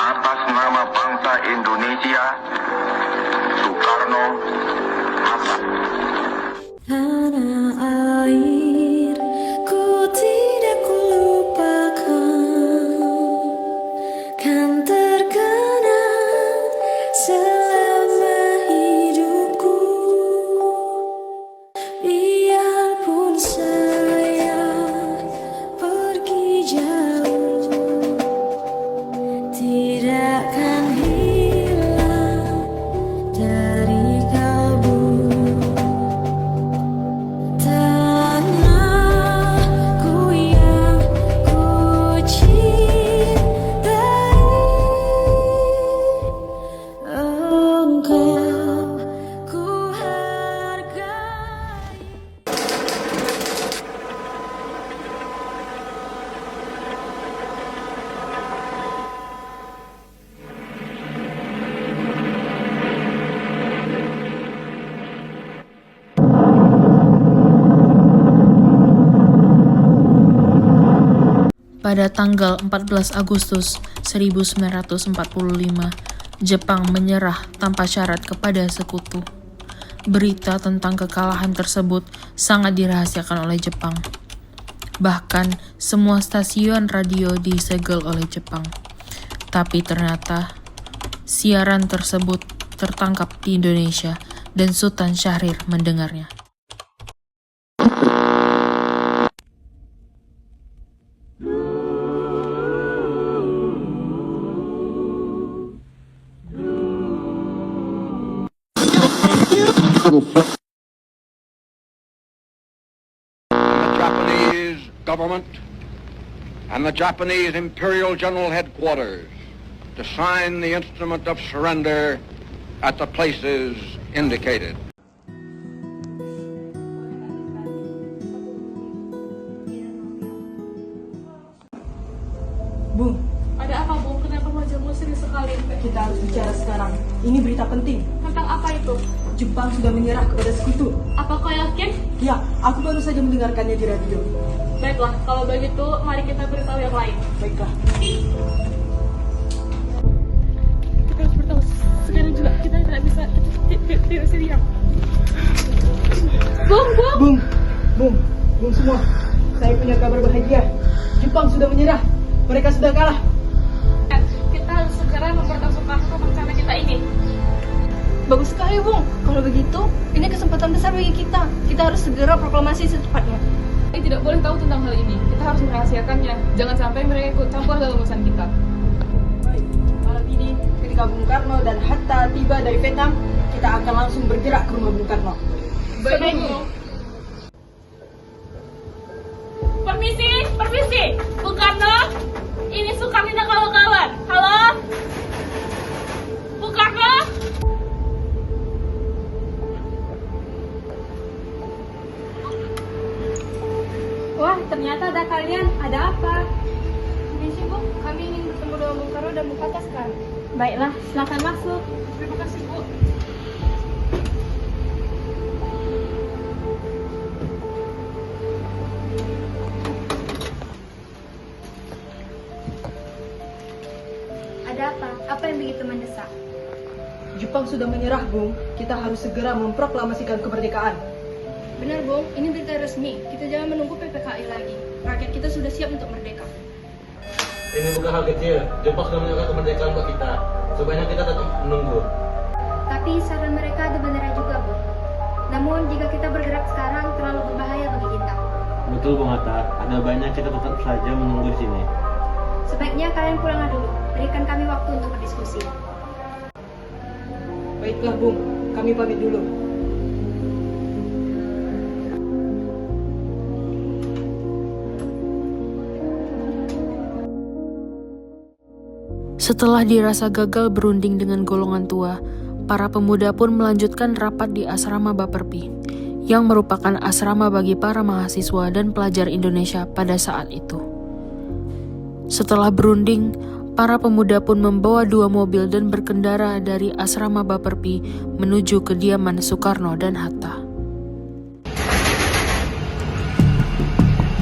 atas nama bangsa Indonesia, Soekarno, Hatta. Tanah air ku tidak kulupakan, kan terkenang selama hidupku. Biarpun saya pergi jauh, tidak akan hilang dari kalbu. Tanahku yang ku cintai, engkau ku hargai. Pada tanggal 14 Agustus 1945, Jepang menyerah tanpa syarat kepada sekutu. Berita tentang kekalahan tersebut sangat dirahasiakan oleh Jepang. Bahkan, semua stasiun radio disegel oleh Jepang. Tapi ternyata, siaran tersebut tertangkap di Indonesia dan Sultan Syahrir mendengarnya. The Japanese government and the Japanese Imperial General Headquarters to sign the instrument of surrender at the places indicated. Bung, Ada apa, Bu? Kenapa wajahmu serius sekali? kita harus bicara sekarang. Ini berita penting. Tentang apa itu? Jepang sudah menyerah kepada sekutu. Apa kau yakin? Ya, aku baru saja mendengarkannya di radio. Baiklah, kalau begitu, mari kita beritahu yang lain. Baiklah. Kita harus beritahu sekarang juga. Kita tidak bisa tidak diam. Bung! Bung semua. Saya punya kabar bahagia. Jepang sudah menyerah. Mereka sudah kalah. Kita harus segera memberitahu Soekarno rencana kita ini. Bagus sekali, Bung. Kalau begitu, ini kesempatan besar bagi kita. Kita harus segera proklamasi secepatnya. Kita tidak boleh tahu tentang hal ini. Kita harus merahasiakannya. Jangan sampai mereka ikut campur dalam urusan kita. Baik, malam ini ketika Bung Karno dan Hatta tiba dari Vietnam, kita akan langsung bergerak ke rumah Bung Karno. Baik, Bu. Permisi. Bung Karno. Ini Soekarno dan kawan-kawan. Halo? Bung Karno? Wah, ternyata ada kalian. Ada apa? Permisi, Bu. Kami ingin bertemu dengan Bung Karno dan Bung Hatta sekarang. Baiklah, silakan masuk. Terima kasih, Bu. Ada apa? Apa yang begitu mendesak? Jepang sudah menyerah, Bung. Kita harus segera memproklamasikan kemerdekaan. Benar, Bung. Ini berita resmi. Kita jangan menunggu PPKI lagi. Rakyat kita sudah siap untuk merdeka. Ini bukan hal kecil. Jepang sudah menyerahkan kemerdekaan buat kita. Sebaiknya kita tetap menunggu. Tapi saran mereka ada benarnya juga, Bung. Namun jika kita bergerak sekarang terlalu berbahaya bagi kita. Betul, Bung Hatta. Ada banyak kita tetap saja menunggu di sini. Sebaiknya kalian pulanglah dulu. Berikan kami waktu untuk berdiskusi. Baiklah, Bung. Kami pamit dulu. Setelah dirasa gagal berunding dengan golongan tua, para pemuda pun melanjutkan rapat di asrama Baperpi, yang merupakan asrama bagi para mahasiswa dan pelajar Indonesia pada saat itu. Setelah berunding, para pemuda pun membawa 2 mobil dan berkendara dari asrama Baperpi menuju kediaman Soekarno dan Hatta.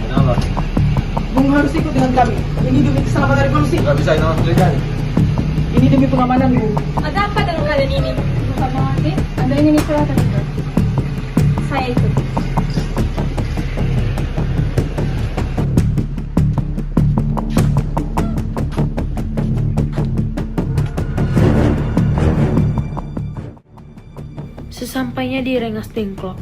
Kenapa? Bung harus ikut dengan kami. Ini demi keselamatan revolusi. Nggak bisa, ini harus dilihat. Ini demi pengamanan, Bung. Ada apa dengan kalian ini? Bukan mengerti. Anda ingin istirahat juga. Saya ikut. Sesampainya di Rengas Dengklok,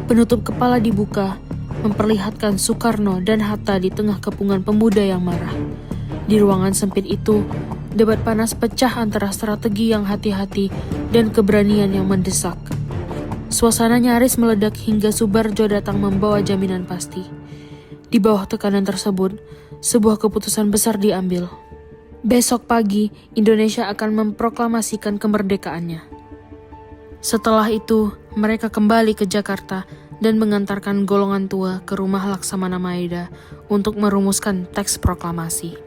penutup kepala dibuka, memperlihatkan Soekarno dan Hatta di tengah kepungan pemuda yang marah. Di ruangan sempit itu, debat panas pecah antara strategi yang hati-hati dan keberanian yang mendesak. Suasana nyaris meledak hingga Subarjo datang membawa jaminan pasti. Di bawah tekanan tersebut, sebuah keputusan besar diambil. Besok pagi, Indonesia akan memproklamasikan kemerdekaannya. Setelah itu, mereka kembali ke Jakarta dan mengantarkan golongan tua ke rumah Laksamana Maeda untuk merumuskan teks proklamasi.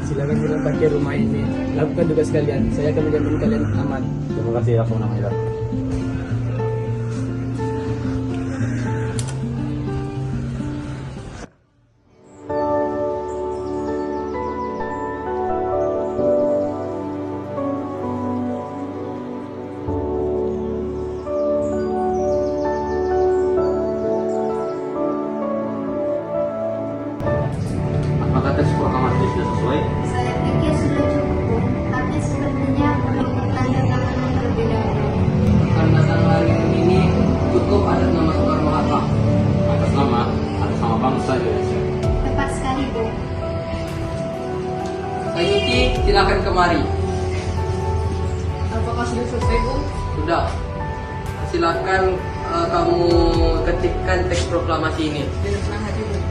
Silakan kita pakai rumah ini. Lakukan tugas kalian. Saya akan menjamin kalian aman. Terima kasih Laksamana Maeda. Apakah teks proklamasi sudah sesuai? Saya pikir sudah cukup, Bung. Tapi sepertinya perlu pertanyakan terlebih dahulu. Karena tanggal ini cukup atas nama Soekarno Hatta. Atas nama bangsa Indonesia. Tepat sekali, Bung. Sayuti, silakan kemari. Apakah sudah selesai, Bung? Sudah. Silakan kamu ketikkan teks proklamasi ini. Dengan senang hati, Bung.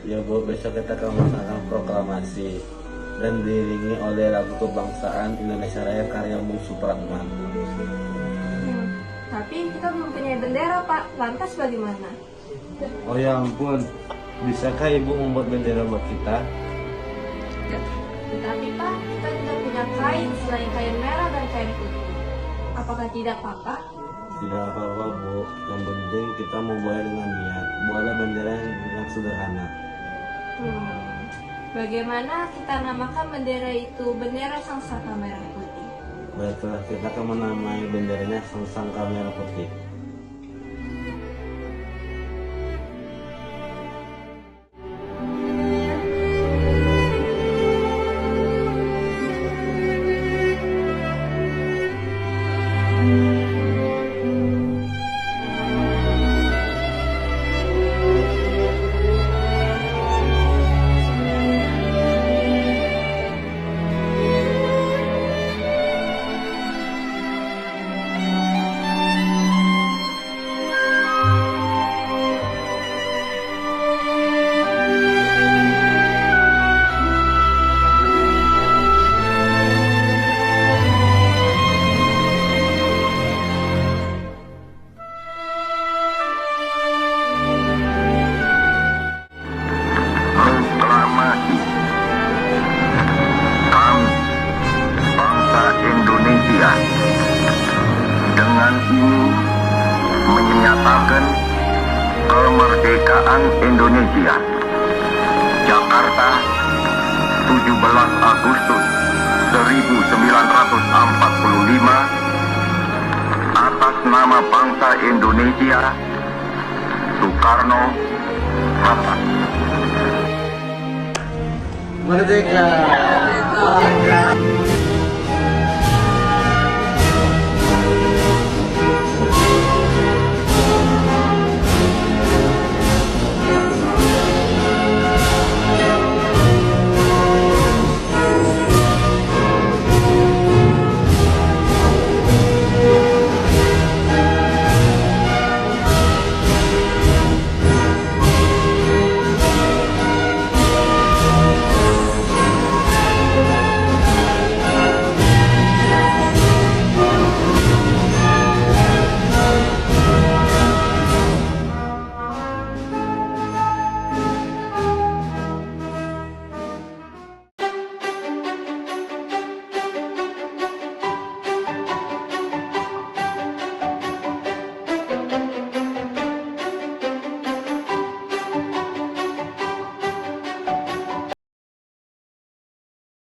Ya Bu, besok kita akan melaksanakan proklamasi dan diiringi oleh lagu kebangsaan Indonesia Raya karya Bung Supratman. Tapi kita belum punya bendera, Pak. Lantas bagaimana? Oh ya ampun, bisakah Ibu membuat bendera buat kita? Tetapi Pak, kita tidak punya kain selain kain merah dan kain putih. Apakah tidak, Pak? Tidak apa-apa Bu, yang penting kita membawa dengan niat. Buatlah bendera yang sederhana. Bagaimana kita namakan bendera itu bendera Sang Saka Merah Putih? Baiklah, kita akan menamai benderanya Sang Saka Merah Putih. Proklamasi. Kami, bangsa Indonesia, dengan ini menyatakan kemerdekaan Indonesia. Jakarta, 17 Agustus 1945, atas nama bangsa Indonesia, Soekarno Hatta. Merdeka!